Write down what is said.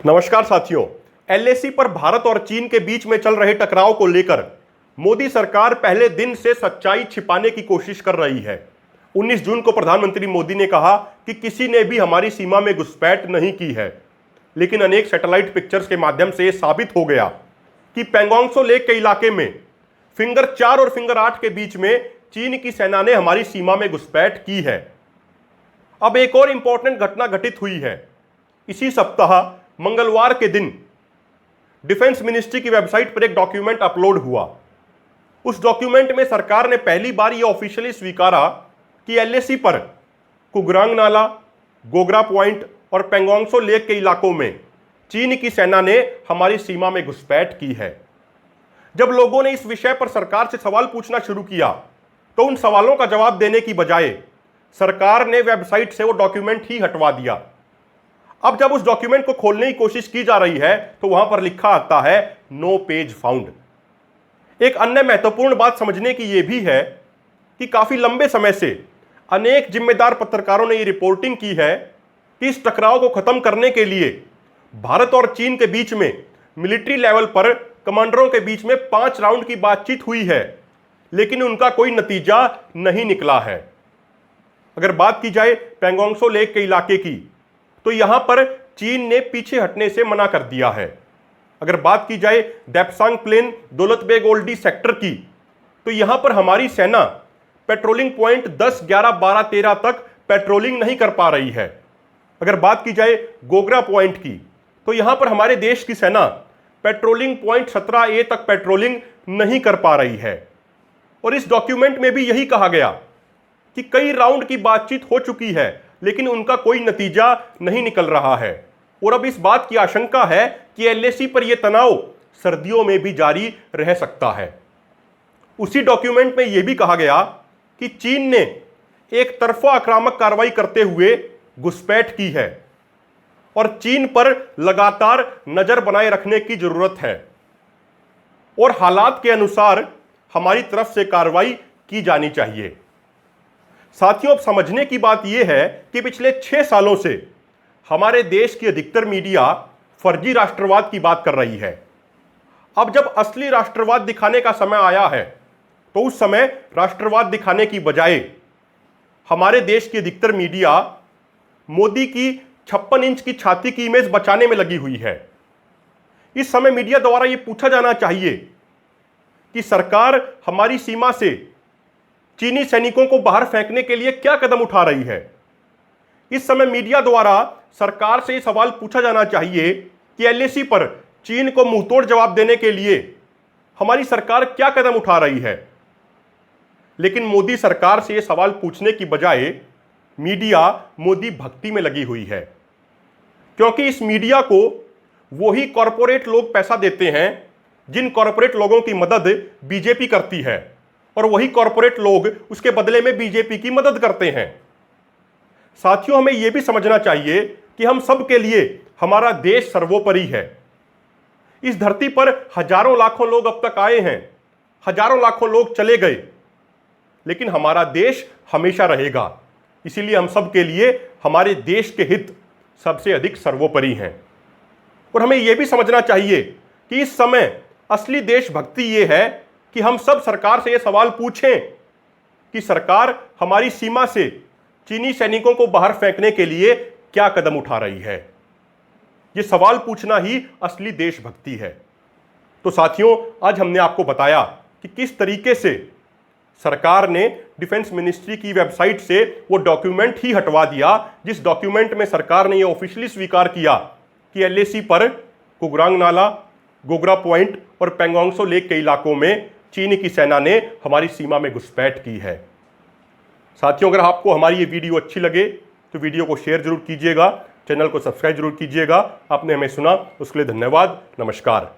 नमस्कार साथियों। एलएसी पर भारत और चीन के बीच में चल रहे टकराव को लेकर मोदी सरकार पहले दिन से सच्चाई छिपाने की कोशिश कर रही है। 19 जून को प्रधानमंत्री मोदी ने कहा कि किसी ने भी हमारी सीमा में घुसपैठ नहीं की है, लेकिन अनेक सैटेलाइट पिक्चर्स के माध्यम से यह साबित हो गया कि पैंगोंग त्सो लेक के इलाके में फिंगर 4 और फिंगर 8 के बीच में चीन की सेना ने हमारी सीमा में घुसपैठ की है। अब एक और इंपॉर्टेंट घटना घटित हुई है। इसी सप्ताह मंगलवार के दिन डिफेंस मिनिस्ट्री की वेबसाइट पर एक डॉक्यूमेंट अपलोड हुआ। उस डॉक्यूमेंट में सरकार ने पहली बार यह ऑफिशियली स्वीकारा कि एलएसी पर कुगरांग नाला, गोगरा पॉइंट और पैंगोंग त्सो लेक के इलाकों में चीन की सेना ने हमारी सीमा में घुसपैठ की है। जब लोगों ने इस विषय पर सरकार से सवाल पूछना शुरू किया तो उन सवालों का जवाब देने की बजाय सरकार ने वेबसाइट से वो डॉक्यूमेंट ही हटवा दिया। अब जब उस डॉक्यूमेंट को खोलने की कोशिश की जा रही है तो वहां पर लिखा आता है नो पेज फाउंड। एक अन्य महत्वपूर्ण बात समझने की यह भी है कि काफी लंबे समय से अनेक जिम्मेदार पत्रकारों ने यह रिपोर्टिंग की है कि इस टकराव को खत्म करने के लिए भारत और चीन के बीच में मिलिट्री लेवल पर कमांडरों के बीच में 5 राउंड की बातचीत हुई है, लेकिन उनका कोई नतीजा नहीं निकला है। अगर बात की जाए पैंगोंग त्सो लेक के इलाके की, तो यहां पर चीन ने पीछे हटने से मना कर दिया है। अगर बात की जाए डेप्सांग प्लेन दौलत बेग ओल्डी सेक्टर की, तो यहां पर हमारी सेना पेट्रोलिंग पॉइंट 10, 11, 12, 13 तक पेट्रोलिंग नहीं कर पा रही है। अगर बात की जाए गोगरा पॉइंट की, तो यहां पर हमारे देश की सेना पेट्रोलिंग पॉइंट 17A तक पेट्रोलिंग नहीं कर पा रही है। और इस डॉक्यूमेंट में भी यही कहा गया कि कई राउंड की बातचीत हो चुकी है, लेकिन उनका कोई नतीजा नहीं निकल रहा है। और अब इस बात की आशंका है कि एलएसी पर यह तनाव सर्दियों में भी जारी रह सकता है। उसी डॉक्यूमेंट में यह भी कहा गया कि चीन ने एक तरफा आक्रामक कार्रवाई करते हुए घुसपैठ की है और चीन पर लगातार नजर बनाए रखने की जरूरत है और हालात के अनुसार हमारी तरफ से कार्रवाई की जानी चाहिए। साथियों, अब समझने की बात यह है कि पिछले 6 सालों से हमारे देश की अधिकतर मीडिया फर्जी राष्ट्रवाद की बात कर रही है। अब जब असली राष्ट्रवाद दिखाने का समय आया है तो उस समय राष्ट्रवाद दिखाने की बजाय हमारे देश की अधिकतर मीडिया मोदी की 56 इंच की छाती की इमेज बचाने में लगी हुई है। इस समय मीडिया द्वारा यह पूछा जाना चाहिए कि सरकार हमारी सीमा से चीनी सैनिकों को बाहर फेंकने के लिए क्या कदम उठा रही है। इस समय मीडिया द्वारा सरकार से यह सवाल पूछा जाना चाहिए कि एलएसी पर चीन को मुंहतोड़ जवाब देने के लिए हमारी सरकार क्या कदम उठा रही है। लेकिन मोदी सरकार से यह सवाल पूछने की बजाय मीडिया मोदी भक्ति में लगी हुई है, क्योंकि इस मीडिया को वही कॉरपोरेट लोग पैसा देते हैं जिन कॉरपोरेट लोगों की मदद बीजेपी करती है, और वही कॉरपोरेट लोग उसके बदले में बीजेपी की मदद करते हैं। साथियों, हमें यह भी समझना चाहिए कि हम सब के लिए हमारा देश सर्वोपरि है। इस धरती पर हजारों लाखों लोग अब तक आए हैं, हजारों लाखों लोग चले गए, लेकिन हमारा देश हमेशा रहेगा। इसीलिए हम सब के लिए हमारे देश के हित सबसे अधिक सर्वोपरि हैं। और हमें यह भी समझना चाहिए कि इस समय असली देशभक्ति यह है कि हम सब सरकार से यह सवाल पूछें कि सरकार हमारी सीमा से चीनी सैनिकों को बाहर फेंकने के लिए क्या कदम उठा रही है। यह सवाल पूछना ही असली देशभक्ति है। तो साथियों, आज हमने आपको बताया कि किस तरीके से सरकार ने डिफेंस मिनिस्ट्री की वेबसाइट से वो डॉक्यूमेंट ही हटवा दिया, जिस डॉक्यूमेंट में सरकार ने यह ऑफिशियली स्वीकार किया कि एलएसी पर कुगरांग नाला, गोगरा पॉइंट और पैंगोंग त्सो लेक के इलाकों में चीन की सेना ने हमारी सीमा में घुसपैठ की है। साथियों, अगर आपको हमारी ये वीडियो अच्छी लगे तो वीडियो को शेयर जरूर कीजिएगा, चैनल को सब्सक्राइब जरूर कीजिएगा। आपने हमें सुना उसके लिए धन्यवाद। नमस्कार।